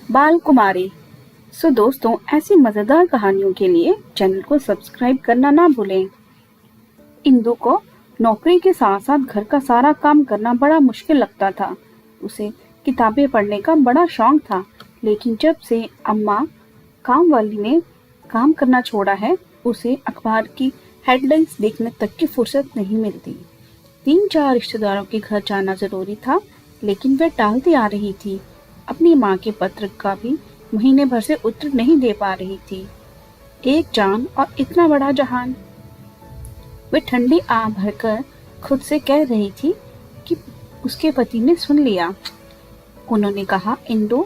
बाल कुमारी। सो दोस्तों, ऐसी मजेदार कहानियों के लिए चैनल को सब्सक्राइब करना ना भूलें। इंदु को नौकरी के साथ साथ घर का सारा काम करना बड़ा मुश्किल लगता था। उसे किताबें पढ़ने का बड़ा शौक था, लेकिन जब से अम्मा काम वाली ने काम करना छोड़ा है, उसे अखबार की हेडलाइंस देखने तक की फुर्सत नहीं मिलती। 3-4 रिश्तेदारों के घर जाना जरूरी था, लेकिन वह टालती आ रही थी। अपनी माँ के पत्र का भी महीने भर से उत्तर नहीं दे पा रही थी। एक जान और इतना बड़ा जहान। वह ठंडी आह भरकर खुद से कह रही थी कि उसके पति ने सुन लिया। उन्होंने कहा, इंदु,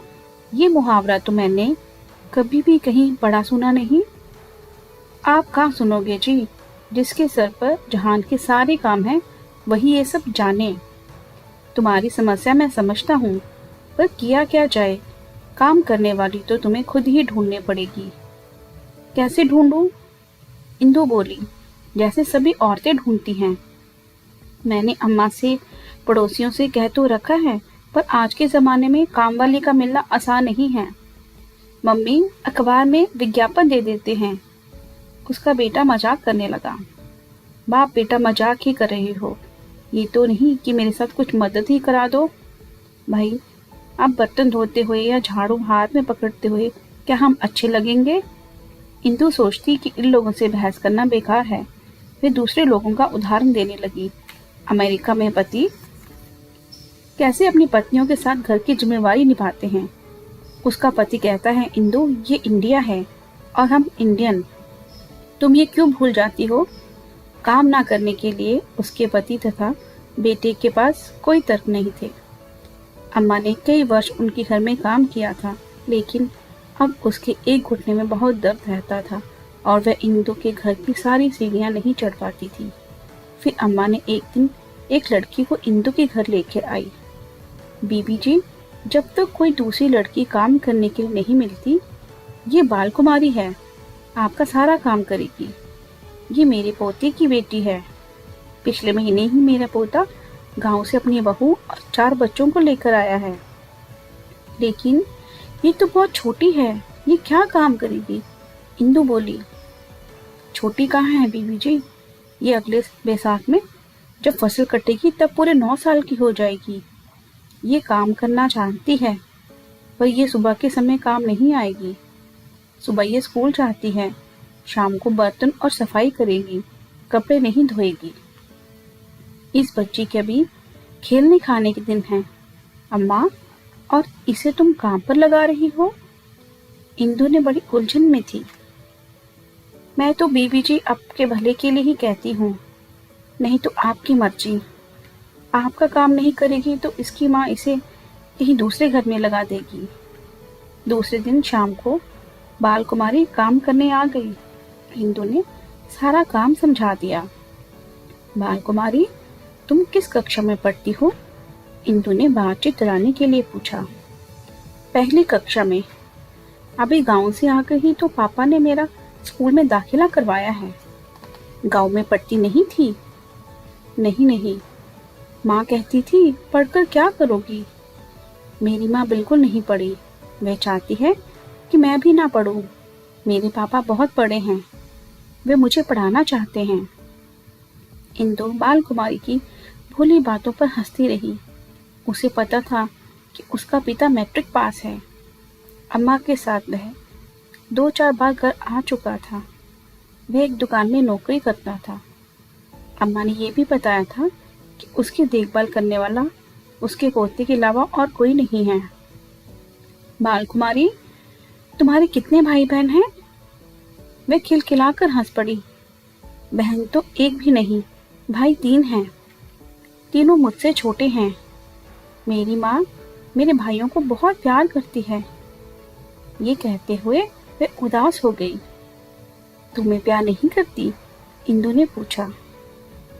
ये मुहावरा तो मैंने कभी भी कहीं पढ़ा सुना नहीं। आप कहाँ सुनोगे जी? जिसके सर पर जहान के सारे काम हैं, वही ये सब जाने। तुम्हारी समस्या मैं समझता हूँ, पर किया क्या जाए? काम करने वाली तो तुम्हें खुद ही ढूंढनी पड़ेगी। कैसे ढूंढूं? इंदु बोली, जैसे सभी औरतें ढूंढती हैं। मैंने अम्मा से, पड़ोसियों से कह तो रखा है, पर आज के जमाने में काम वाली का मिलना आसान नहीं है। मम्मी अखबार में विज्ञापन दे देते हैं। उसका बेटा मजाक करने लगा। बाप बेटा मजाक ही कर रहे हो, ये तो नहीं कि मेरे साथ कुछ मदद ही करा दो। भाई, आप बर्तन धोते हुए या झाड़ू हाथ में पकड़ते हुए क्या हम अच्छे लगेंगे? इंदु सोचती कि इन लोगों से बहस करना बेकार है। वे दूसरे लोगों का उदाहरण देने लगी। अमेरिका में पति कैसे अपनी पत्नियों के साथ घर की जिम्मेवारी निभाते हैं। उसका पति कहता है, इंदु, ये इंडिया है और हम इंडियन। तुम ये क्यों भूल जाती हो? काम ना करने के लिए उसके पति तथा बेटे के पास कोई तर्क नहीं थे। अम्मा ने कई वर्ष उनके घर में काम किया था, लेकिन अब उसके एक घुटने में बहुत दर्द रहता था और वह इंदु के घर की सारी सीढ़ियां नहीं चढ़ पाती थी। फिर अम्मा ने एक दिन एक लड़की को इंदु के घर लेकर आई। बीबी जी, जब तक कोई दूसरी लड़की काम करने के लिए नहीं मिलती, ये बाल कुमारी है, आपका सारा काम करेगी। ये मेरे पोते की बेटी है। पिछले महीने ही मेरा पोता गांव से अपनी बहू और 4 बच्चों को लेकर आया है। लेकिन ये तो बहुत छोटी है, ये क्या काम करेगी? इंदु बोली। छोटी कहाँ है बीबी जी? ये अगले बैसाख में जब फसल कटेगी तब पूरे 9 साल की हो जाएगी। ये काम करना जानती है, पर ये सुबह के समय काम नहीं आएगी। सुबह ये स्कूल जाती है, शाम को बर्तन और सफाई करेगी, कपड़े नहीं धोएगी। इस बच्ची के अभी खेलने खाने के दिन हैं, अम्मा, और इसे तुम काम पर लगा रही हो? इंदु ने बड़ी उलझन में थी। मैं तो बीबी जी आपके भले के लिए ही कहती हूँ, नहीं तो आपकी मर्जी। आपका काम नहीं करेगी तो इसकी माँ इसे कहीं दूसरे घर में लगा देगी। दूसरे दिन शाम को बाल कुमारी काम करने आ गई। इंदु ने सारा काम समझा दिया। बाल कुमारी, तुम किस कक्षा में पढ़ती हो? इंदु ने बातचीत चलाने के लिए पूछा। पहली कक्षा में। अभी गांव से आ गई तो पापा ने मेरा स्कूल में दाखिला करवाया है। गांव में पढ़ती नहीं थी? नहीं, माँ कहती थी पढ़कर क्या करोगी। मेरी माँ बिल्कुल नहीं पढ़ी। वह चाहती है कि मैं भी ना पढ़ूं। मेरे पापा बहुत पढ़े हैं, वे मुझे पढ़ाना चाहते हैं। इंदु बाल कुमारी की भोली बातों पर हंसती रही। उसे पता था कि उसका पिता मैट्रिक पास है। अम्मा के साथ वह 2-4 बार घर आ चुका था। वह एक दुकान में नौकरी करता था। अम्मा ने यह भी बताया था कि उसकी देखभाल करने वाला उसके पोते के अलावा और कोई नहीं है। बाल कुमारी, तुम्हारे कितने भाई बहन हैं? वह खिलखिलाकर हंस पड़ी। बहन तो एक भी नहीं, भाई 3 हैं। तीनों मुझसे छोटे हैं। मेरी माँ मेरे भाइयों को बहुत प्यार करती है। ये कहते हुए वह उदास हो गई। तुम्हें प्यार नहीं करती? इंदु ने पूछा।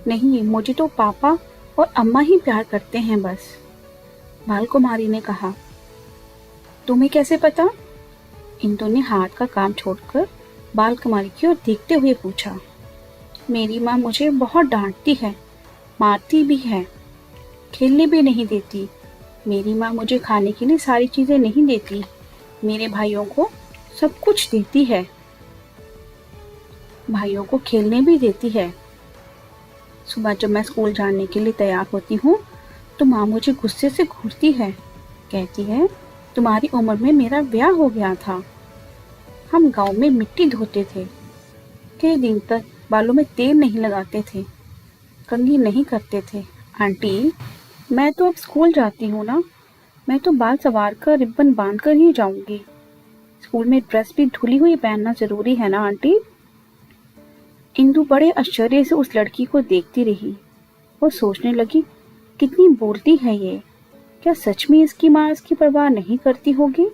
नहीं, मुझे तो पापा और अम्मा ही प्यार करते हैं बस, बाल कुमारी ने कहा। तुम्हें कैसे पता? इंदु ने हाथ का काम छोड़कर बाल कुमारी की ओर देखते हुए पूछा। मेरी माँ मुझे बहुत डांटती है, मारती भी है, खेलने भी नहीं देती। मेरी माँ मुझे खाने के लिए सारी चीजें नहीं देती। मेरे भाइयों को सब कुछ देती है, भाइयों को खेलने भी देती है। सुबह जब मैं स्कूल जाने के लिए तैयार होती हूँ तो माँ मुझे गुस्से से घूरती है, कहती है तुम्हारी उम्र में मेरा ब्याह हो गया था। हम गांव में मिट्टी धोते थे, कई दिन तक बालों में तेल नहीं लगाते थे, कंघी नहीं करते थे। आंटी, मैं तो अब स्कूल जाती हूँ ना, मैं तो बाल संवार कर रिबन बांध कर ही जाऊंगी। स्कूल में ड्रेस भी धुली हुई पहनना जरूरी है ना आंटी? इंदु बड़े आश्चर्य से उस लड़की को देखती रही। वो सोचने लगी, कितनी बोलती है ये, क्या सच में इसकी माँ इसकी परवाह नहीं करती होगी?